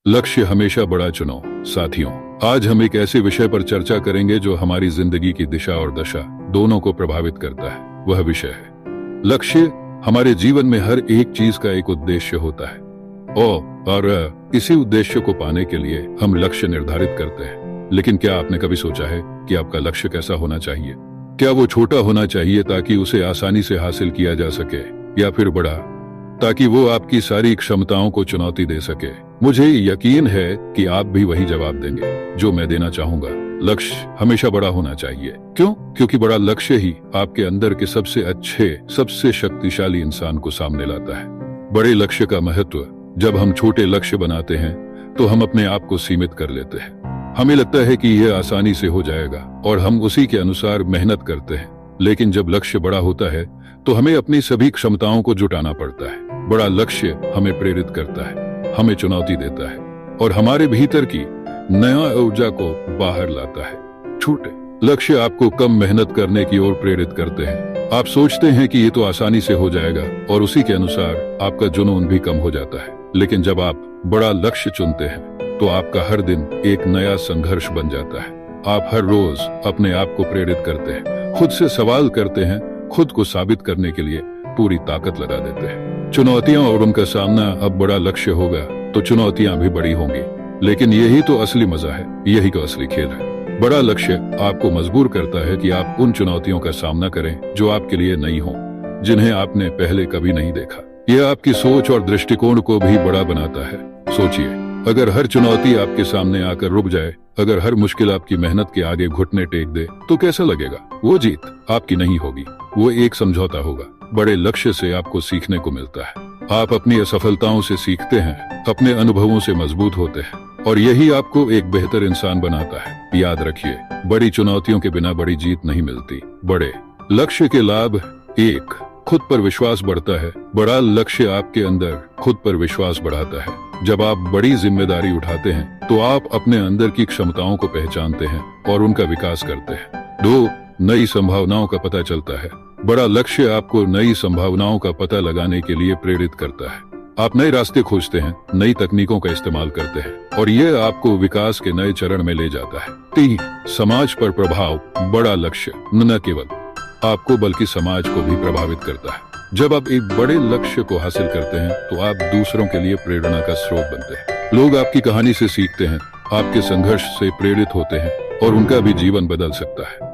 लक्ष्य हमेशा बड़ा चुनो। साथियों, आज हम एक ऐसे विषय पर चर्चा करेंगे जो हमारी जिंदगी की दिशा और दशा दोनों को प्रभावित करता है। वह विषय है लक्ष्य। हमारे जीवन में हर एक चीज का एक उद्देश्य होता है और इसी उद्देश्य को पाने के लिए हम लक्ष्य निर्धारित करते हैं। लेकिन क्या आपने कभी सोचा है कि आपका लक्ष्य कैसा होना चाहिए? क्या वो छोटा होना चाहिए ताकि उसे आसानी से हासिल किया जा सके, या फिर बड़ा ताकि वो आपकी सारी क्षमताओं को चुनौती दे सके? मुझे यकीन है कि आप भी वही जवाब देंगे जो मैं देना चाहूंगा। लक्ष्य हमेशा बड़ा होना चाहिए। क्यों? क्योंकि बड़ा लक्ष्य ही आपके अंदर के सबसे अच्छे, सबसे शक्तिशाली इंसान को सामने लाता है। बड़े लक्ष्य का महत्व। जब हम छोटे लक्ष्य बनाते हैं तो हम अपने आप को सीमित कर लेते हैं। हमें लगता है कि यह आसानी से हो जाएगा और हम उसी के अनुसार मेहनत करते हैं। लेकिन जब लक्ष्य बड़ा होता है तो हमें अपनी सभी क्षमताओं को जुटाना पड़ता है। बड़ा लक्ष्य हमें प्रेरित करता है, हमें चुनौती देता है और हमारे भीतर की नया ऊर्जा को बाहर लाता है। छोटे लक्ष्य आपको कम मेहनत करने की ओर प्रेरित करते हैं। आप सोचते हैं कि ये तो आसानी से हो जाएगा और उसी के अनुसार आपका जुनून भी कम हो जाता है। लेकिन जब आप बड़ा लक्ष्य चुनते हैं तो आपका हर दिन एक नया संघर्ष बन जाता है। आप हर रोज अपने आप को प्रेरित करते हैं, खुद से सवाल करते हैं, खुद को साबित करने के लिए पूरी ताकत लगा देते हैं। चुनौतियां और उनका सामना। अब बड़ा लक्ष्य होगा तो चुनौतियां भी बड़ी होंगी, लेकिन यही तो असली मजा है, यही तो असली खेल है। बड़ा लक्ष्य आपको मजबूर करता है कि आप उन चुनौतियों का सामना करें जो आपके लिए नई हो, जिन्हें आपने पहले कभी नहीं देखा। यह आपकी सोच और दृष्टिकोण को भी बड़ा बनाता है। सोचिए, अगर हर चुनौती आपके सामने आकर रुक जाए, अगर हर मुश्किल आपकी मेहनत के आगे घुटने टेक दे, तो कैसा लगेगा? वो जीत आपकी नहीं होगी, वो एक समझौता होगा। बड़े लक्ष्य से आपको सीखने को मिलता है। आप अपनी असफलताओं से सीखते हैं, अपने अनुभवों से मजबूत होते हैं और यही आपको एक बेहतर इंसान बनाता है। याद रखिए, बड़ी चुनौतियों के बिना बड़ी जीत नहीं मिलती। बड़े लक्ष्य के लाभ। एक, खुद पर विश्वास बढ़ता है। बड़ा लक्ष्य आपके अंदर खुद पर विश्वास बढ़ाता है। जब आप बड़ी जिम्मेदारी उठाते हैं तो आप अपने अंदर की क्षमताओं को पहचानते हैं और उनका विकास करते हैं। दो, नई संभावनाओं का पता चलता है। बड़ा लक्ष्य आपको नई संभावनाओं का पता लगाने के लिए प्रेरित करता है। आप नए रास्ते खोजते हैं, नई तकनीकों का इस्तेमाल करते हैं और यह आपको विकास के नए चरण में ले जाता है। तीन, समाज पर प्रभाव। बड़ा लक्ष्य न केवल आपको बल्कि समाज को भी प्रभावित करता है। जब आप एक बड़े लक्ष्य को हासिल करते हैं तो आप दूसरों के लिए प्रेरणा का स्रोत बनते हैं। लोग आपकी कहानी से सीखते हैं, आपके संघर्ष से प्रेरित होते हैं और उनका भी जीवन बदल सकता है।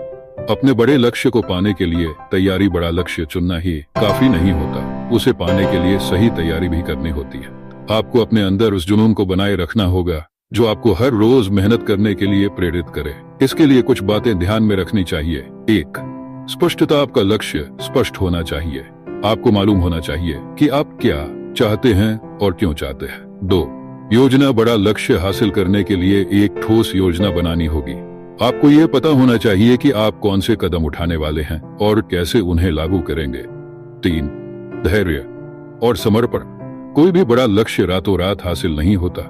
अपने बड़े लक्ष्य को पाने के लिए तैयारी। बड़ा लक्ष्य चुनना ही काफी नहीं होता, उसे पाने के लिए सही तैयारी भी करनी होती है। आपको अपने अंदर उस जुनून को बनाए रखना होगा जो आपको हर रोज मेहनत करने के लिए प्रेरित करे। इसके लिए कुछ बातें ध्यान में रखनी चाहिए। एक, स्पष्टता। आपका लक्ष्य स्पष्ट होना चाहिए। आपको मालूम होना चाहिए कि आप क्या चाहते हैं और क्यों चाहते हैं। दो, योजना। बड़ा लक्ष्य हासिल करने के लिए एक ठोस योजना बनानी होगी। आपको यह पता होना चाहिए कि आप कौन से कदम उठाने वाले हैं और कैसे उन्हें लागू करेंगे। तीन, धैर्य और समर्पण। कोई भी बड़ा लक्ष्य रातों रात हासिल नहीं होता,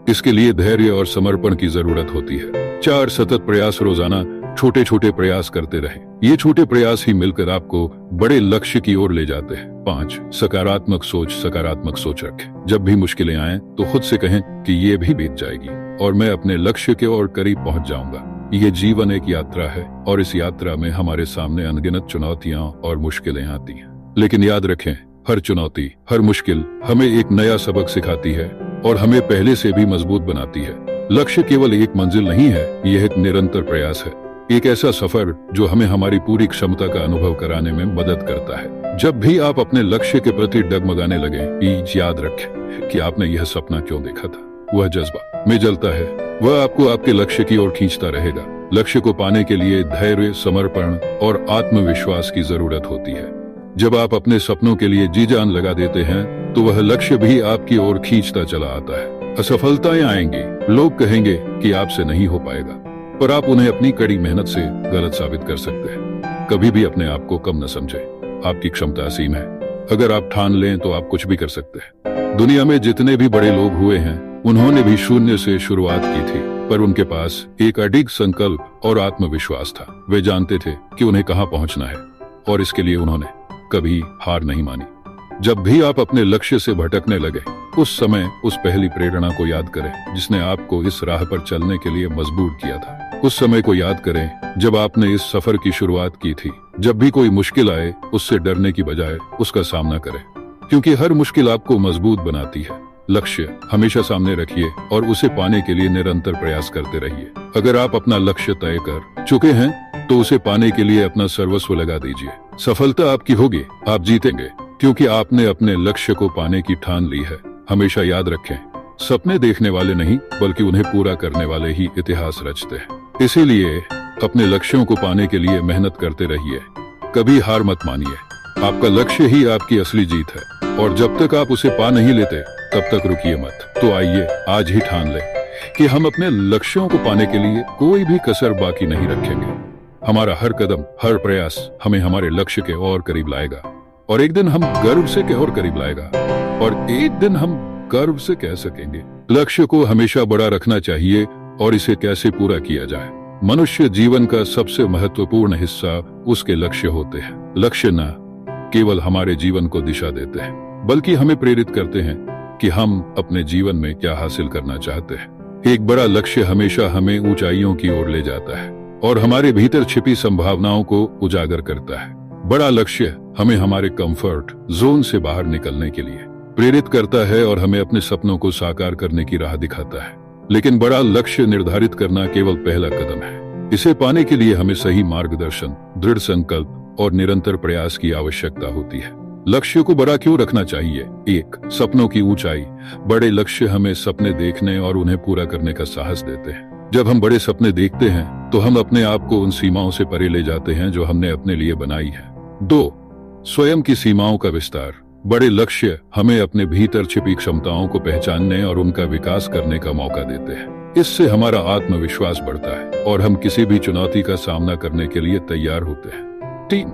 इसके लिए धैर्य और समर्पण की जरूरत होती है। चार, सतत प्रयास। रोजाना छोटे छोटे प्रयास करते रहें। ये छोटे प्रयास ही मिलकर आपको बड़े लक्ष्य की ओर ले जाते हैं। पांच, सकारात्मक सोच। सकारात्मक सोच रखें। जब भी मुश्किलें आएं तो खुद से कहें कि ये भी बीत जाएगी और मैं अपने लक्ष्य के और करीब पहुंच जाऊंगा। ये जीवन एक यात्रा है और इस यात्रा में हमारे सामने अनगिनत चुनौतियां और मुश्किलें आती हैं। लेकिन याद रखें, हर चुनौती, हर मुश्किल हमें एक नया सबक सिखाती है और हमें पहले से भी मजबूत बनाती है। लक्ष्य केवल एक मंजिल नहीं है, यह एक निरंतर प्रयास है, एक ऐसा सफर जो हमें हमारी पूरी क्षमता का अनुभव कराने में मदद करता है। जब भी आप अपने लक्ष्य के प्रति डगमगाने लगे, याद रखें कि आपने यह सपना क्यों देखा था। वह जज्बा में जलता है, वह आपको आपके लक्ष्य की ओर खींचता रहेगा। लक्ष्य को पाने के लिए धैर्य, समर्पण और आत्मविश्वास की जरूरत होती है। जब आप अपने सपनों के लिए जी जान लगा देते हैं तो वह लक्ष्य भी आपकी ओर खींचता चला आता है। असफलताएं आएंगी, लोग कहेंगे कि आपसे नहीं हो पाएगा, पर आप उन्हें अपनी कड़ी मेहनत से गलत साबित कर सकते हैं। कभी भी अपने आप को कम न समझें, आपकी क्षमता असीम है। अगर आप ठान लें तो आप कुछ भी कर सकते हैं। दुनिया में जितने भी बड़े लोग हुए हैं उन्होंने भी शून्य से शुरुआत की थी, पर उनके पास एक अडिग संकल्प और आत्मविश्वास था। वे जानते थे कि उन्हें कहां पहुंचना है और इसके लिए उन्होंने कभी हार नहीं मानी। जब भी आप अपने लक्ष्य से भटकने लगे, उस समय उस पहली प्रेरणा को याद करें जिसने आपको इस राह पर चलने के लिए मजबूर किया था। उस समय को याद करें जब आपने इस सफर की शुरुआत की थी। जब भी कोई मुश्किल आए, उससे डरने की बजाय उसका सामना करें, क्योंकि हर मुश्किल आपको मजबूत बनाती है। लक्ष्य हमेशा सामने रखिए और उसे पाने के लिए निरंतर प्रयास करते रहिए। अगर आप अपना लक्ष्य तय कर चुके हैं तो उसे पाने के लिए अपना सर्वस्व लगा दीजिए। सफलता आपकी होगी, आप जीतेंगे, क्योंकि आपने अपने लक्ष्य को पाने की ठान ली है। हमेशा याद रखें, सपने देखने वाले नहीं बल्कि उन्हें पूरा करने वाले ही इतिहास रचते हैं। इसीलिए अपने लक्ष्यों को पाने के लिए मेहनत करते रहिए, कभी हार मत मानिए। आपका लक्ष्य ही आपकी असली जीत है और जब तक आप उसे पा नहीं लेते तब तक रुकिए मत। तो आइए आज ही ठान लें कि हम अपने लक्ष्यों को पाने के लिए कोई भी कसर बाकी नहीं रखेंगे। हमारा हर कदम, हर प्रयास हमें हमारे लक्ष्य के और करीब लाएगा और एक दिन हम गर्व से और करीब लाएगा और एक दिन हम गर्व से कह सकेंगे। लक्ष्य को हमेशा बड़ा रखना चाहिए और इसे कैसे पूरा किया जाए। मनुष्य जीवन का सबसे महत्वपूर्ण हिस्सा उसके लक्ष्य होते हैं। लक्ष्य न केवल हमारे जीवन को दिशा देते हैं बल्कि हमें प्रेरित करते हैं कि हम अपने जीवन में क्या हासिल करना चाहते हैं। एक बड़ा लक्ष्य हमेशा हमें ऊंचाइयों की ओर ले जाता है और हमारे भीतर छिपी संभावनाओं को उजागर करता है। बड़ा लक्ष्य हमें हमारे कंफर्ट जोन से बाहर निकलने के लिए प्रेरित करता है और हमें अपने सपनों को साकार करने की राह दिखाता है। लेकिन बड़ा लक्ष्य निर्धारित करना केवल पहला कदम है। इसे पाने के लिए हमें सही मार्गदर्शन, दृढ़ संकल्प और निरंतर प्रयास की आवश्यकता होती है। लक्ष्य को बड़ा क्यों रखना चाहिए? 1. सपनों की ऊंचाई। बड़े लक्ष्य हमें सपने देखने और उन्हें पूरा करने का साहस देते हैं। जब हम बड़े सपने देखते हैं तो हम अपने आप को उन सीमाओं से परे ले जाते हैं जो हमने अपने लिए बनाई है। 2. स्वयं की सीमाओं का विस्तार। बड़े लक्ष्य हमें अपने भीतर छिपी क्षमताओं को पहचानने और उनका विकास करने का मौका देते हैं। इससे हमारा आत्मविश्वास बढ़ता है और हम किसी भी चुनौती का सामना करने के लिए तैयार होते हैं। 3.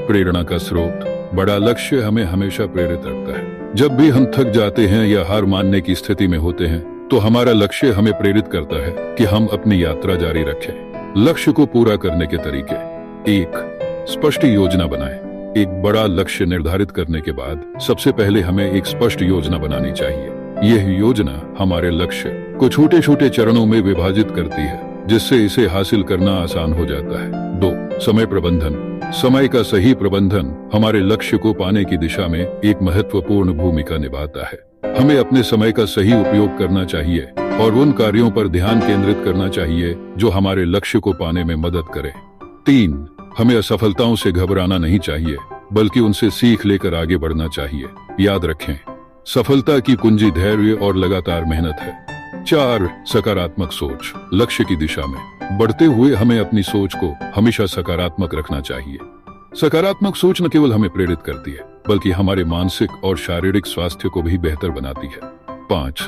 प्रेरणा का स्रोत। बड़ा लक्ष्य हमें हमेशा प्रेरित रखता है। जब भी हम थक जाते हैं या हार मानने की स्थिति में होते हैं तो हमारा लक्ष्य हमें प्रेरित करता है कि हम अपनी यात्रा जारी रखें। लक्ष्य को पूरा करने के तरीके। 1. स्पष्ट योजना बनाएं। एक बड़ा लक्ष्य निर्धारित करने के बाद सबसे पहले हमें एक स्पष्ट योजना बनानी चाहिए। यह योजना हमारे लक्ष्य को छोटे छोटे चरणों में विभाजित करती है, जिससे इसे हासिल करना आसान हो जाता है। 2. समय प्रबंधन। समय का सही प्रबंधन हमारे लक्ष्य को पाने की दिशा में एक महत्वपूर्ण भूमिका निभाता है। हमें अपने समय का सही उपयोग करना चाहिए और उन कार्यों पर ध्यान केंद्रित करना चाहिए जो हमारे लक्ष्य को पाने में मदद करें। 3. हमें असफलताओं से घबराना नहीं चाहिए बल्कि उनसे सीख लेकर आगे बढ़ना चाहिए। याद रखें, सफलता की कुंजी धैर्य और लगातार मेहनत है। 4. सकारात्मक सोच। लक्ष्य की दिशा में बढ़ते हुए हमें अपनी सोच को हमेशा सकारात्मक रखना चाहिए। सकारात्मक सोच न केवल हमें प्रेरित करती है बल्कि हमारे मानसिक और शारीरिक स्वास्थ्य को भी बेहतर बनाती है। 5.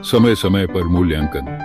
समय समय पर मूल्यांकन।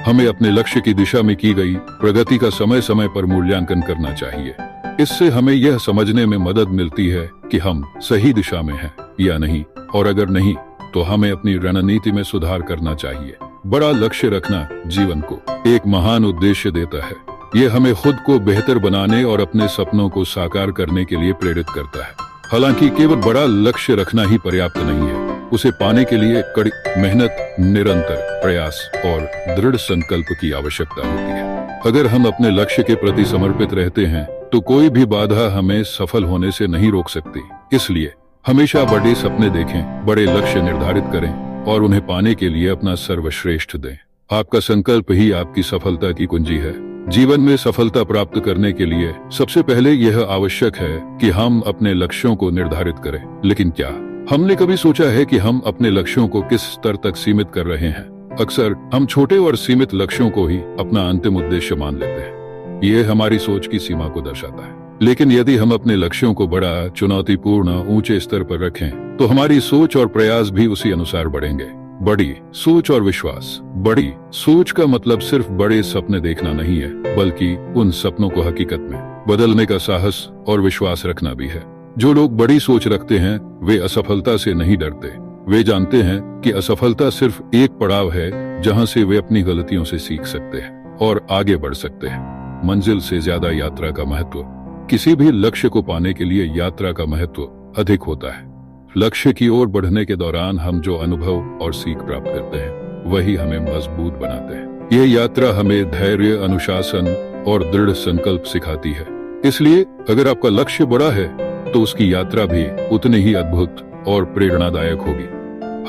हमें अपने लक्ष्य की दिशा में की गई प्रगति का समय समय पर मूल्यांकन करना चाहिए। इससे हमें यह समझने में मदद मिलती है कि हम सही दिशा में हैं या नहीं, और अगर नहीं तो हमें अपनी रणनीति में सुधार करना चाहिए। बड़ा लक्ष्य रखना जीवन को एक महान उद्देश्य देता है। यह हमें खुद को बेहतर बनाने और अपने सपनों को साकार करने के लिए प्रेरित करता है। हालांकि केवल बड़ा लक्ष्य रखना ही पर्याप्त नहीं है, उसे पाने के लिए कड़ी मेहनत, निरंतर प्रयास और दृढ़ संकल्प की आवश्यकता होती है। अगर हम अपने लक्ष्य के प्रति समर्पित रहते हैं तो कोई भी बाधा हमें सफल होने से नहीं रोक सकती। इसलिए हमेशा बड़े सपने देखें, बड़े लक्ष्य निर्धारित करें और उन्हें पाने के लिए अपना सर्वश्रेष्ठ दें। आपका संकल्प ही आपकी सफलता की कुंजी है। जीवन में सफलता प्राप्त करने के लिए सबसे पहले यह आवश्यक है कि हम अपने लक्ष्यों को निर्धारित करें। लेकिन क्या हमने कभी सोचा है कि हम अपने लक्ष्यों को किस स्तर तक सीमित कर रहे हैं? अक्सर हम छोटे और सीमित लक्ष्यों को ही अपना अंतिम उद्देश्य मान लेते हैं। यह हमारी सोच की सीमा को दर्शाता है। लेकिन यदि हम अपने लक्ष्यों को बड़ा, चुनौतीपूर्ण, ऊंचे स्तर पर रखें तो हमारी सोच और प्रयास भी उसी अनुसार बढ़ेंगे। बड़ी सोच और विश्वास। बड़ी सोच का मतलब सिर्फ बड़े सपने देखना नहीं है, बल्कि उन सपनों को हकीकत में बदलने का साहस और विश्वास रखना भी है। जो लोग बड़ी सोच रखते हैं वे असफलता से नहीं डरते। वे जानते हैं कि असफलता सिर्फ एक पड़ाव है जहां से वे अपनी गलतियों से सीख सकते हैं और आगे बढ़ सकते हैं। मंजिल से ज्यादा यात्रा का महत्व। किसी भी लक्ष्य को पाने के लिए यात्रा का महत्व अधिक होता है। लक्ष्य की ओर बढ़ने के दौरान हम जो अनुभव और सीख प्राप्त करते हैं वही हमें मजबूत बनाते हैं। यह यात्रा हमें धैर्य, अनुशासन और दृढ़ संकल्प सिखाती है। इसलिए अगर आपका लक्ष्य बड़ा है तो उसकी यात्रा भी उतनी ही अद्भुत और प्रेरणादायक होगी।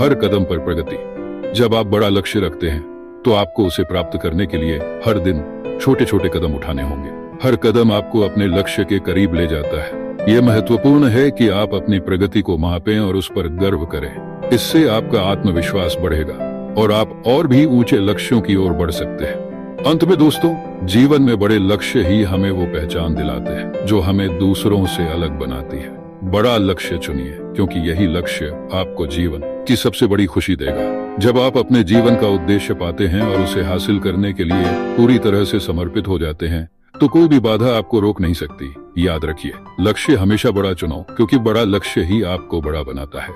हर कदम पर प्रगति। जब आप बड़ा लक्ष्य रखते हैं तो आपको उसे प्राप्त करने के लिए हर दिन छोटे छोटे कदम उठाने होंगे। हर कदम आपको अपने लक्ष्य के करीब ले जाता है। यह महत्वपूर्ण है कि आप अपनी प्रगति को मापें और उस पर गर्व करें। इससे आपका आत्मविश्वास बढ़ेगा और आप और भी ऊंचे लक्ष्यों की ओर बढ़ सकते हैं। अंत में दोस्तों, जीवन में बड़े लक्ष्य ही हमें वो पहचान दिलाते हैं जो हमें दूसरों से अलग बनाती है। बड़ा लक्ष्य चुनिए, क्योंकि यही लक्ष्य आपको जीवन की सबसे बड़ी खुशी देगा। जब आप अपने जीवन का उद्देश्य पाते हैं और उसे हासिल करने के लिए पूरी तरह से समर्पित हो जाते हैं तो कोई भी बाधा आपको रोक नहीं सकती। याद रखिए, लक्ष्य हमेशा बड़ा चुनो, क्योंकि बड़ा लक्ष्य ही आपको बड़ा बनाता है।